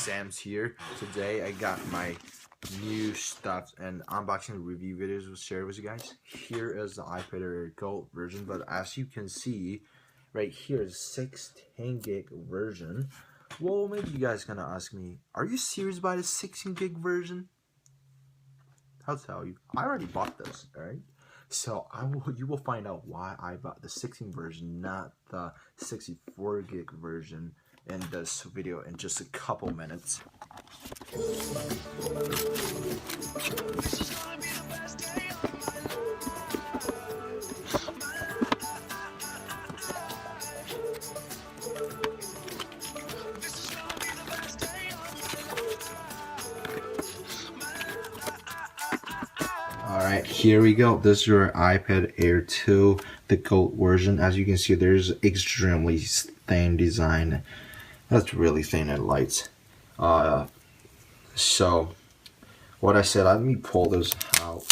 Sam's here. Today I got my new stuff and unboxing review videos to share with you guys. Here is the iPad Air Gold version, but as you can see, right here is 16 gig version. Well, maybe you guys gonna ask me, are you serious about the 16 gig version? I'll tell you, I already bought this, alright? So you will find out why I bought the 16 version, not the 64 gig version in this video in just a couple minutes. Alright, here we go. This is your iPad Air 2, the gold version. As you can see, there's extremely thin design. That's really thin and light. So, what I said, let me pull this out.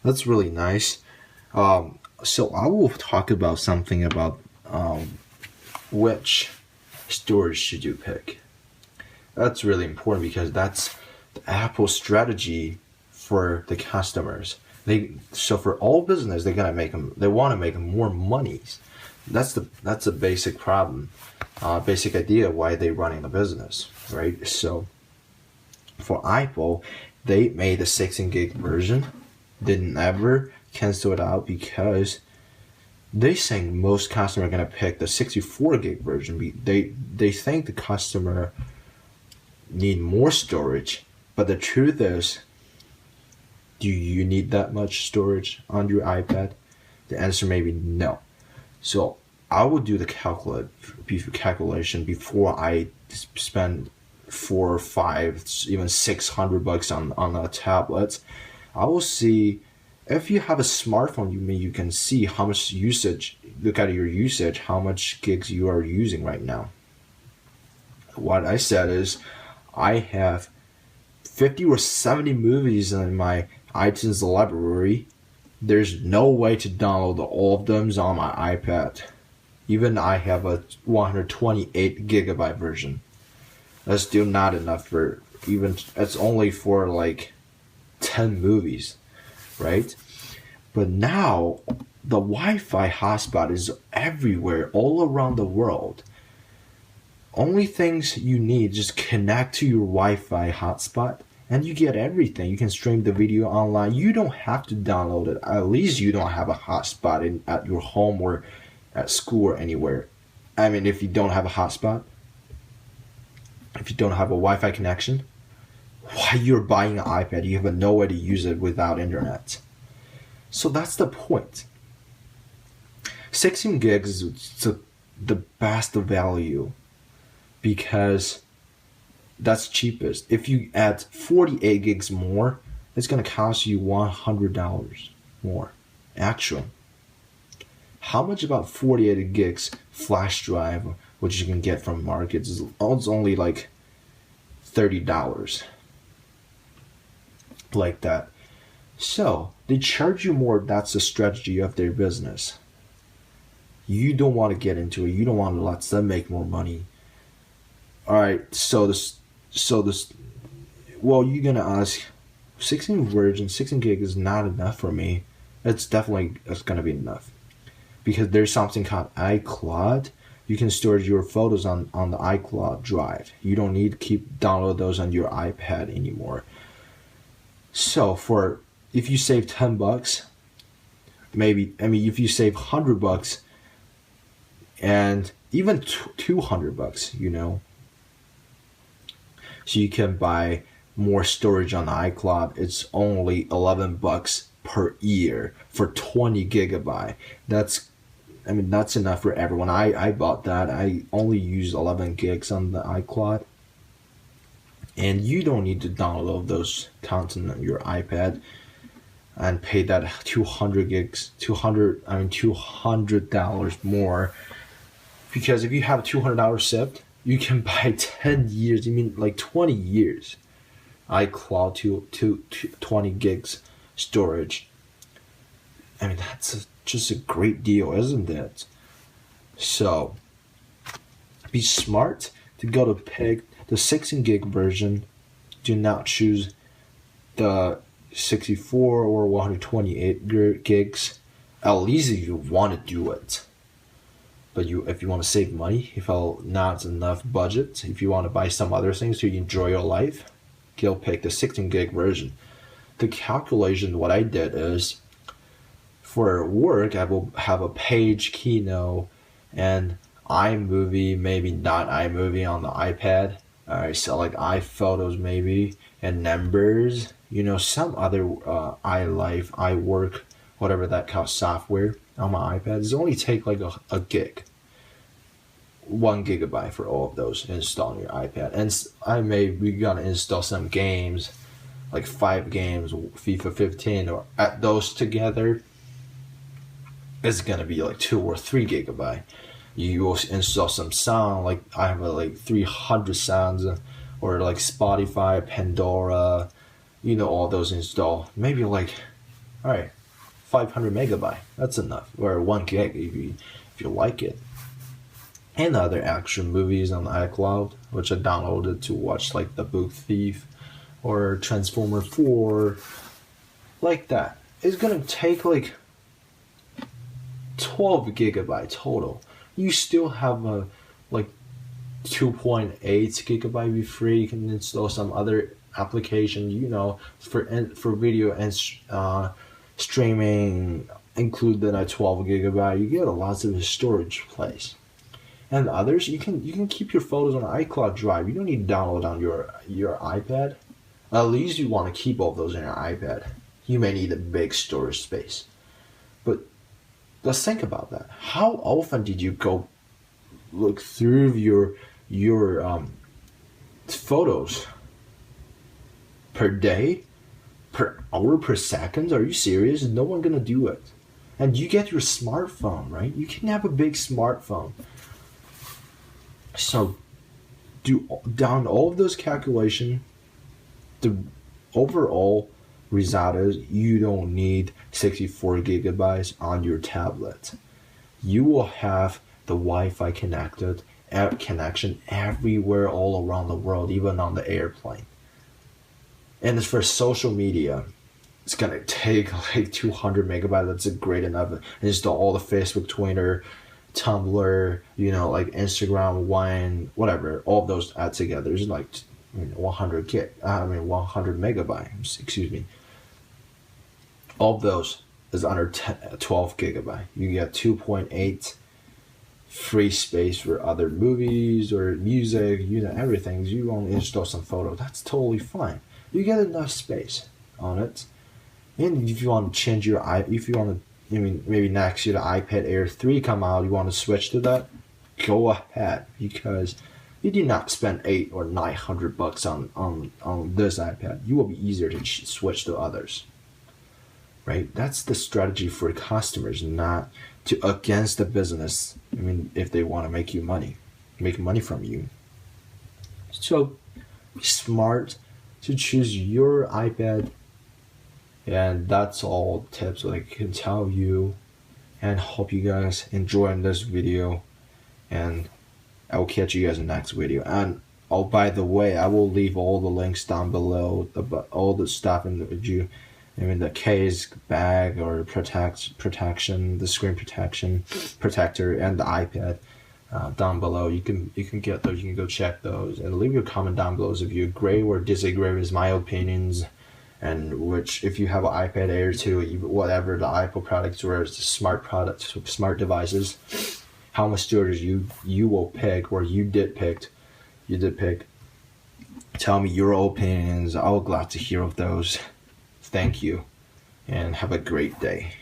That's really nice. So I will talk about something about which storage should you pick. That's really important because that's the Apple strategy for the customers. So for all business, they want to make more money. That's the basic problem, basic idea why they're running the business, right? So for Apple, they made a 16 gig version. They never cancel it out because they think most customers are gonna pick the 64 gig version. They think the customer need more storage, but the truth is, do you need that much storage on your iPad? The answer may be no. So I would do the calculation before I spend $400, $500, even $600 on a tablet. I will see if you have a smartphone. You can see how much usage. Look at your usage, how much gigs you are using right now. What I said is, I have 50 or 70 movies in my iTunes library. There's no way to download all of them on my iPad. Even I have a 128 gigabyte version. That's still not enough for even. It's only for like 10 movies, right? But now the Wi-Fi hotspot is everywhere, all around the world. Only things you need, just connect to your Wi-Fi hotspot and you get everything. You can stream the video online. You don't have to download it. At least you don't have a hotspot at your home or at school or anywhere. I mean, if you don't have a hotspot, if you don't have a Wi-Fi connection, why you're buying an iPad? You have no way to use it without internet. So that's the point. 16 gigs is the best value because that's cheapest. If you add 48 gigs more, it's going to cost you $100 more. Actually, how much about 48 gigs flash drive, which you can get from markets, is it's only like $30. Like that. So they charge you more. That's the strategy of their business. You don't want to get into it. You don't want to let them make more money. All right. So this. Well, you're gonna ask, 16 gig is not enough for me. It's gonna be enough because there's something called iCloud. You can store your photos on the iCloud drive. You don't need to keep download those on your iPad anymore. So if you save $10, if you save $100 and even $200, so you can buy more storage on the iCloud. It's only $11 per year for 20 gigabyte. That's enough for everyone. I bought that. I only use 11 gigs on the iCloud. And you don't need to download those content on your iPad and pay that $200 more. Because if you have $200 saved, you can buy 10 years, like 20 years iCloud to 20 gigs storage. I mean, that's just a great deal, isn't it? So, be smart to go to pick the 16 gig version. Do not choose the 64 or 128 gigs. At least if you want to do it. But if you want to save money, if not enough budget, if you want to buy some other things to enjoy your life, go pick the 16 gig version. The calculation, what I did is, for work, I will have a Page, Keynote, and iMovie, maybe not iMovie on the iPad. Alright, so like iPhotos maybe, and Numbers, some other iLife, iWork, whatever that kind of software on my iPad. It's only take like a gig. 1 gigabyte for all of those installed on your iPad. And we're gonna install some games, like 5 games, FIFA 15, or at those together, it's gonna be like 2 or 3 gigabyte. You will install some sound, like I have like 300 sounds, or like Spotify, Pandora, all those install. Maybe like, all right, 500 megabyte. That's enough, or 1 gig if you like it. And other action movies on iCloud, which I downloaded to watch, like The Book Thief or Transformer 4, like that. It's gonna take like 12 gigabyte total. You still have a like 2.8 gigabyte be free. You can install some other application, for video and streaming, included at 12 gigabyte. You get lots of storage place. And others, you can keep your photos on an iCloud drive. You don't need to download on your iPad. At least you want to keep all those in your iPad. You may need a big storage space. But let's think about that. How often did you go look through your photos? Per day? Per hour? Per second? Are you serious? No one gonna do it. And you get your smartphone, right? You can have a big smartphone. So, do down all of those calculations. The overall result is you don't need 64 gigabytes on your tablet. You will have the Wi-Fi connection everywhere, all around the world, even on the airplane. And as for social media, it's gonna take like 200 megabytes. That's great enough. Install all the Facebook, Twitter, Tumblr, like Instagram, Wine, whatever. All of those add together is like 100 megabytes. Excuse me. All of those is under 12 gigabyte. You get 2.8 free space for other movies or music, everything. You want to install some photo, that's totally fine. You get enough space on it. And if you want to change maybe next year the iPad Air 3 come out, you want to switch to that, go ahead, because you did not spend $800 or $900 on this iPad. You will be easier to switch to others. Right? That's the strategy for customers, not against the business. If they want to make money from you. So be smart to choose your iPad. And that's all tips that I can tell you. And hope you guys enjoying this video. And I will catch you guys in the next video. And by the way, I will leave all the links down below, all the stuff the case, bag, or protection, the screen protector, and the iPad down below. You can get those. You can go check those, and leave your comment down below if you agree or disagree with my opinions. And which, if you have an iPad Air 2, whatever the Apple products or the smart products, smart devices, how much storage you will pick, or you did pick. Tell me your opinions. I'll glad to hear of those. Thank you, and have a great day.